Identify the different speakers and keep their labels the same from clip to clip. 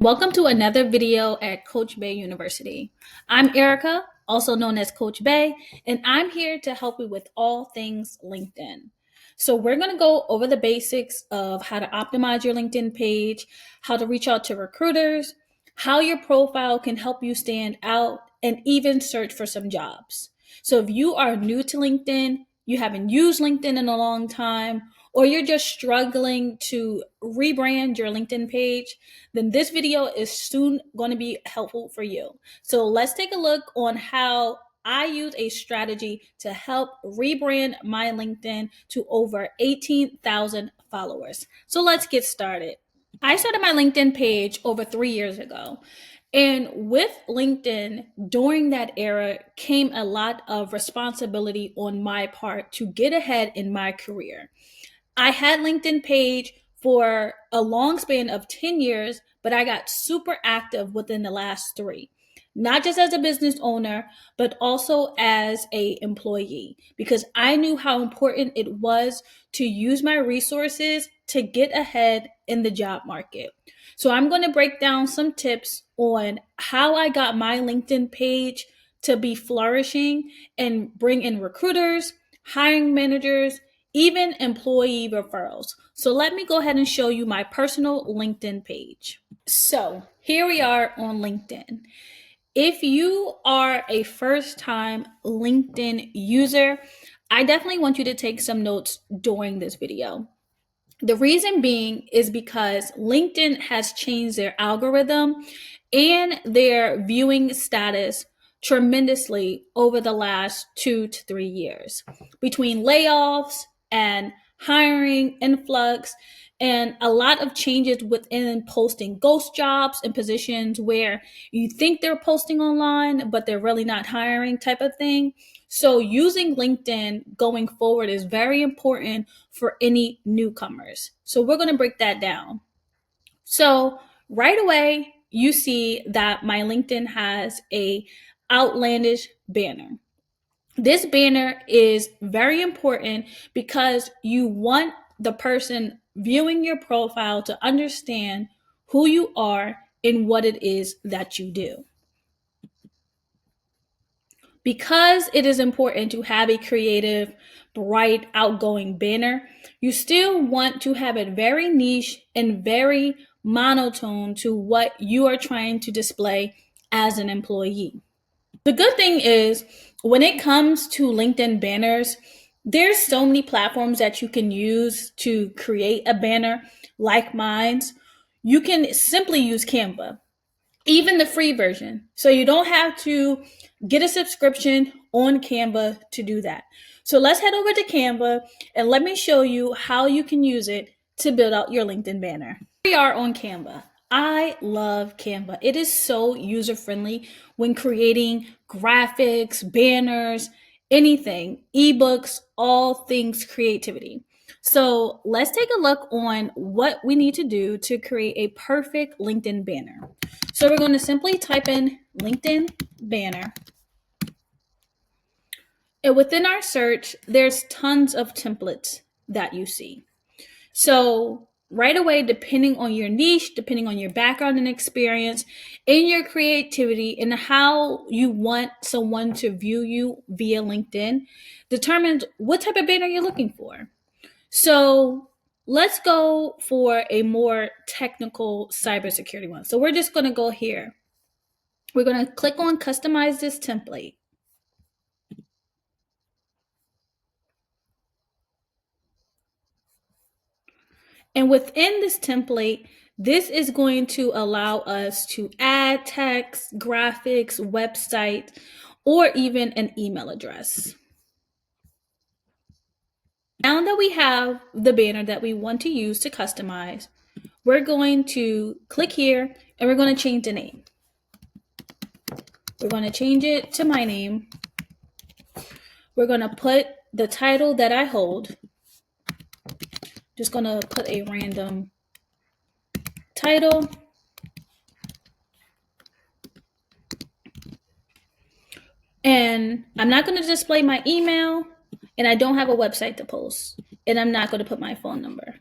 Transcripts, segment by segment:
Speaker 1: Welcome to another video at Coach Bay University. I'm Erica, also known as Coach Bay, and I'm here to help you with all things LinkedIn. So we're going to go over the basics of how to optimize your LinkedIn page, how to reach out to recruiters, how your profile can help you stand out, and even search for some jobs. So if you are new to LinkedIn, you haven't used LinkedIn in a long time, or you're just struggling to rebrand your LinkedIn page, then this video is soon going to be helpful for you. So let's take a look on how I use a strategy to help rebrand my LinkedIn to over 18,000 followers. So let's get started. I started my LinkedIn page over 3 years ago. And with LinkedIn, during that era, came a lot of responsibility on my part to get ahead in my career. I had LinkedIn page for a long span of 10 years, but I got super active within the last 3. Not just as a business owner, but also as a employee, because I knew how important it was to use my resources to get ahead in the job market. So I'm going to break down some tips on how I got my LinkedIn page to be flourishing and bring in recruiters, hiring managers, even employee referrals. So let me go ahead and show you my personal LinkedIn page. So here we are on LinkedIn. If you are a first time LinkedIn user, I definitely want you to take some notes during this video. The reason being is because LinkedIn has changed their algorithm and their viewing status tremendously over the last 2 to 3 years. Between layoffs and hiring influx and a lot of changes within posting ghost jobs and positions where you think they're posting online, but they're really not hiring type of thing. So using LinkedIn going forward is very important for any newcomers. So we're going to break that down. So right away, you see that my LinkedIn has a outlandish banner. This banner is very important because you want the person viewing your profile to understand who you are and what it is that you do. Because it is important to have a creative, bright, outgoing banner, you still want to have it very niche and very monotone to what you are trying to display as an employee. The good thing is, when it comes to LinkedIn banners, there's so many platforms that you can use to create a banner like mine's. You can simply use Canva, even the free version. So you don't have to get a subscription on Canva to do that. So let's head over to Canva and let me show you how you can use it to build out your LinkedIn banner. We are on Canva. I love Canva. It is so user friendly when creating graphics, banners, anything, ebooks, all things creativity. So let's take a look on what we need to do to create a perfect LinkedIn banner. So we're going to simply type in LinkedIn banner. And within our search, there's tons of templates that you see. So right away, depending on your niche, depending on your background and experience, and your creativity and how you want someone to view you via LinkedIn, determines what type of banner you're looking for. So let's go for a more technical cybersecurity one. So we're just going to go here. We're going to click on customize this template. And within this template, this is going to allow us to add text, graphics, website, or even an email address. Now that we have the banner that we want to use to customize, we're going to click here and we're going to change the name. We're going to change it to my name. We're going to put the title that I hold. Just going to put a random title. And I'm not going to display my email, and I don't have a website to post, and I'm not going to put my phone number.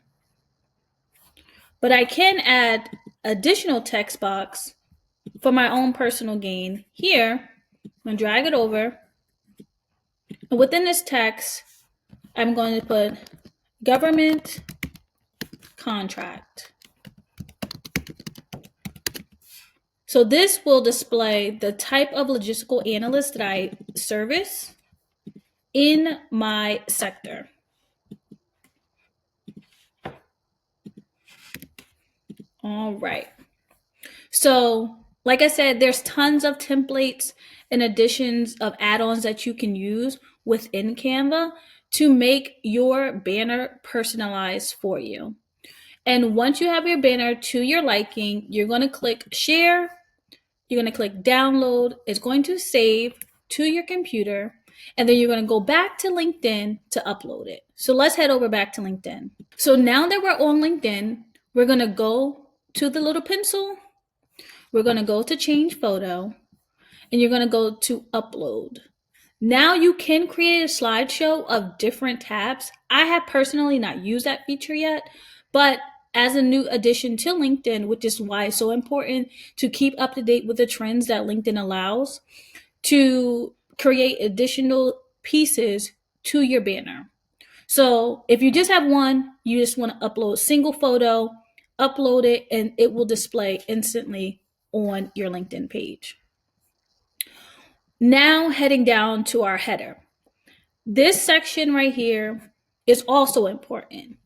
Speaker 1: But I can add additional text box for my own personal gain. Here, I'm going to drag it over. And within this text, I'm going to put government contract. So this will display the type of logistical analyst that I service in my sector. All right. So, like I said, there's tons of templates and additions of add-ons that you can use within Canva to make your banner personalized for you. And once you have your banner to your liking, you're going to click share. You're going to click download. It's going to save to your computer. And then you're going to go back to LinkedIn to upload it. So let's head over back to LinkedIn. So now that we're on LinkedIn, we're going to go to the little pencil. We're going to go to change photo. And you're going to go to upload. Now you can create a slideshow of different tabs. I have personally not used that feature yet, but as a new addition to LinkedIn, which is why it's so important to keep up to date with the trends that LinkedIn allows, to create additional pieces to your banner. So if you just have one, you just want to upload a single photo, upload it, and it will display instantly on your LinkedIn page. Now heading down to our header. This section right here is also important.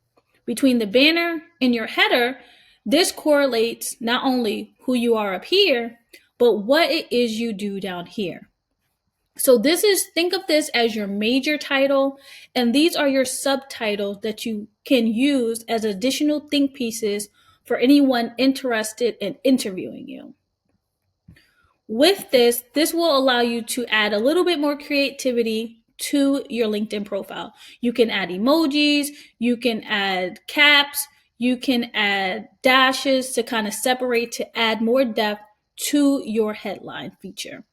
Speaker 1: Between the banner and your header, this correlates not only who you are up here, but what it is you do down here. So think of this as your major title, and these are your subtitles that you can use as additional think pieces for anyone interested in interviewing you. With this will allow you to add a little bit more creativity to your LinkedIn profile. You can add emojis, you can add caps, you can add dashes to kind of separate, to add more depth to your headline feature.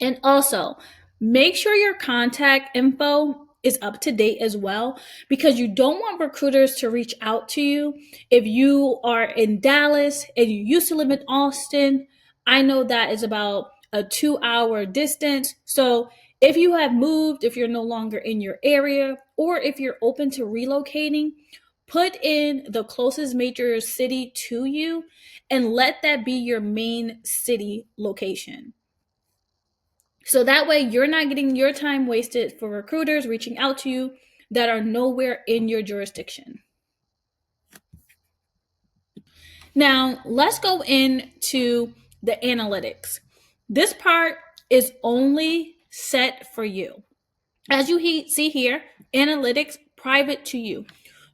Speaker 1: And also, make sure your contact info is up to date as well, because you don't want recruiters to reach out to you if you are in Dallas and you used to live in Austin. I know that is about a 2-hour distance. So if you have moved, if you're no longer in your area, or if you're open to relocating, put in the closest major city to you and let that be your main city location. So that way you're not getting your time wasted for recruiters reaching out to you that are nowhere in your jurisdiction. Now, let's go into the analytics. This part is only set for you. As you see here, analytics private to you.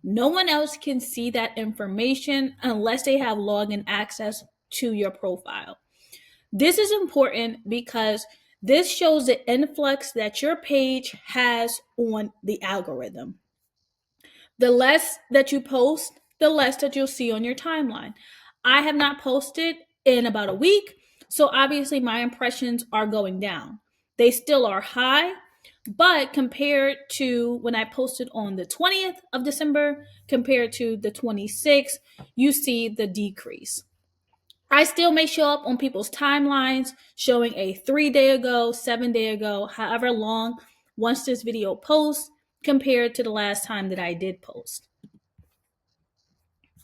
Speaker 1: No one else can see that information unless they have login access to your profile. This is important because this shows the influx that your page has on the algorithm. The less that you post, the less that you'll see on your timeline. I have not posted in about a week, so obviously my impressions are going down. They still are high, but compared to when I posted on the 20th of December, compared to the 26th, you see the decrease. I still may show up on people's timelines showing a 3-day ago, 7-day ago, however long once this video posts compared to the last time that I did post.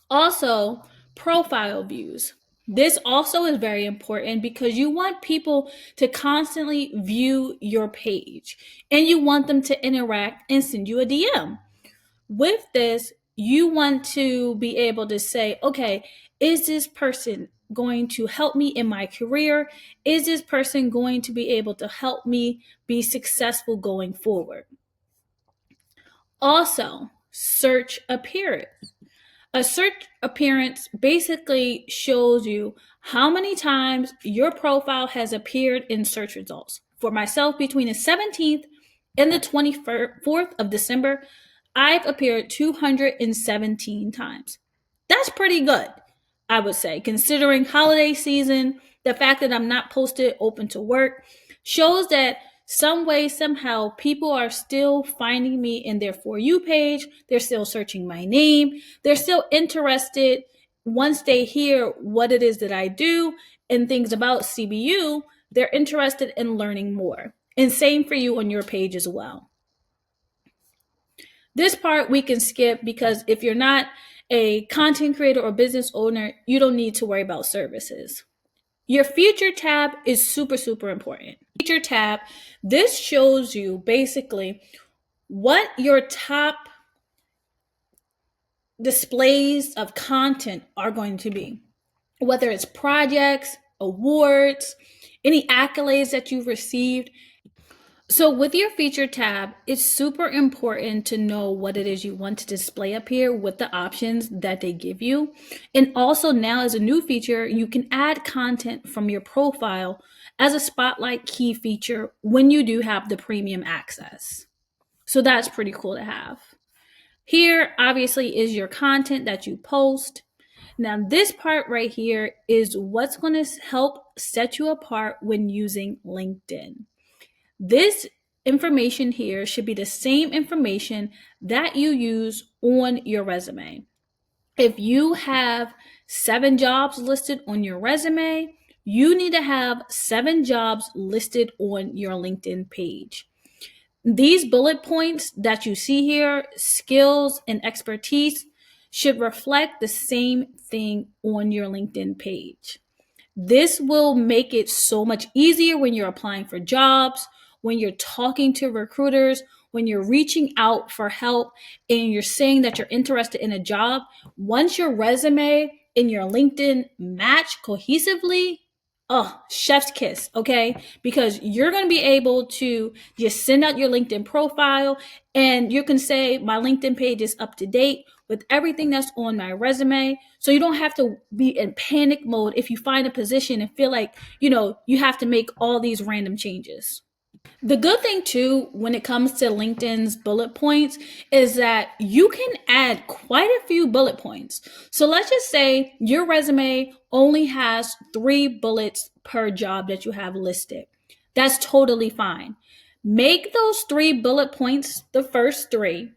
Speaker 1: Also, profile views. This also is very important because you want people to constantly view your page and you want them to interact and send you a DM. With this, you want to be able to say, okay, is this person going to help me in my career? Is this person going to be able to help me be successful going forward? Also, search appearance. A search appearance basically shows you how many times your profile has appeared in search results. For myself, between the 17th and the 24th of December, I've appeared 217 times. That's pretty good, I would say, considering holiday season. The fact that I'm not posted open to work shows that some way, somehow, people are still finding me in their For You page. They're still searching my name. They're still interested once they hear what it is that I do and things about CBU. They're interested in learning more. And same for you on your page as well. This part we can skip because if you're not a content creator or business owner, you don't need to worry about services. Your feature tab is super, super important. Feature tab, this shows you basically what your top displays of content are going to be, whether it's projects, awards, any accolades that you've received. So with your feature tab, it's super important to know what it is you want to display up here with the options that they give you. And also now as a new feature, you can add content from your profile as a spotlight key feature when you do have the premium access. So that's pretty cool to have. Here, obviously, is your content that you post. Now, this part right here is what's going to help set you apart when using LinkedIn. This information here should be the same information that you use on your resume. If you have 7 jobs listed on your resume, you need to have 7 jobs listed on your LinkedIn page. These bullet points that you see here, skills and expertise, should reflect the same thing on your LinkedIn page. This will make it so much easier when you're applying for jobs, when you're talking to recruiters, when you're reaching out for help and you're saying that you're interested in a job. Once your resume and your LinkedIn match cohesively, oh, chef's kiss, okay? Because you're going to be able to just send out your LinkedIn profile and you can say, my LinkedIn page is up to date with everything that's on my resume. So you don't have to be in panic mode if you find a position and feel like, you have to make all these random changes. The good thing too, when it comes to LinkedIn's bullet points, is that you can add quite a few bullet points. So let's just say your resume only has 3 bullets per job that you have listed. That's totally fine. Make those 3 bullet points the first 3.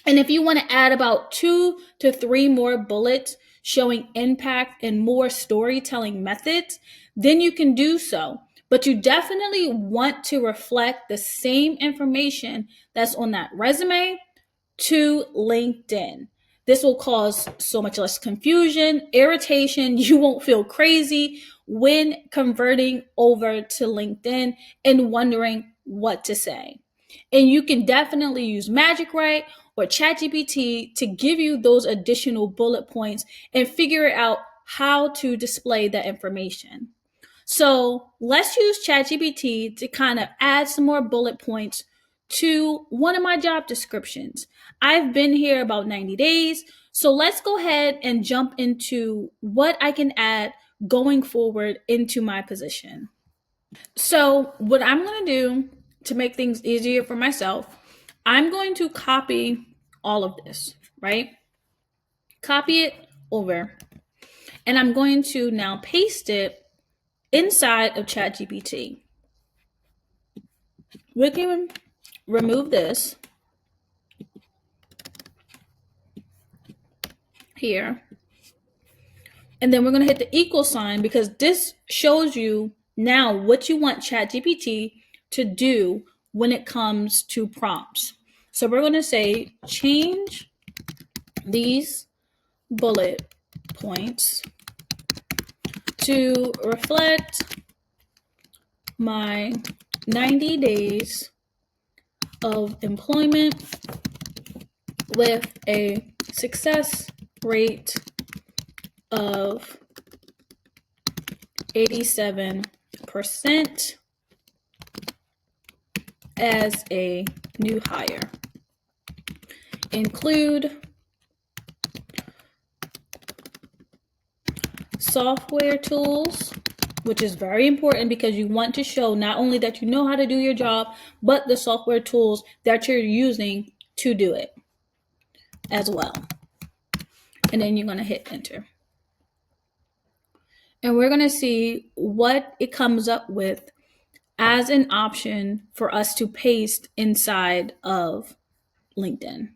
Speaker 1: And if you want to add about 2 to 3 more bullets showing impact and more storytelling methods, then you can do so. But you definitely want to reflect the same information that's on that resume to LinkedIn. This will cause so much less confusion, irritation. You won't feel crazy when converting over to LinkedIn and wondering what to say. And you can definitely use Magic Write or ChatGPT to give you those additional bullet points and figure out how to display that information. So let's use ChatGPT to kind of add some more bullet points to one of my job descriptions. I've been here about 90 days. So let's go ahead and jump into what I can add going forward into my position. So what I'm going to do to make things easier for myself, I'm going to copy all of this, right? Copy it over. And I'm going to now paste it inside of ChatGPT. We can remove this here. And then we're going to hit the equal sign because this shows you now what you want ChatGPT to do when it comes to prompts. So we're going to say change these bullet points to reflect my 90 days of employment with a success rate of 87% as a new hire. Include software tools, which is very important because you want to show not only that you know how to do your job, but the software tools that you're using to do it as well. And then you're going to hit enter. And we're going to see what it comes up with as an option for us to paste inside of LinkedIn.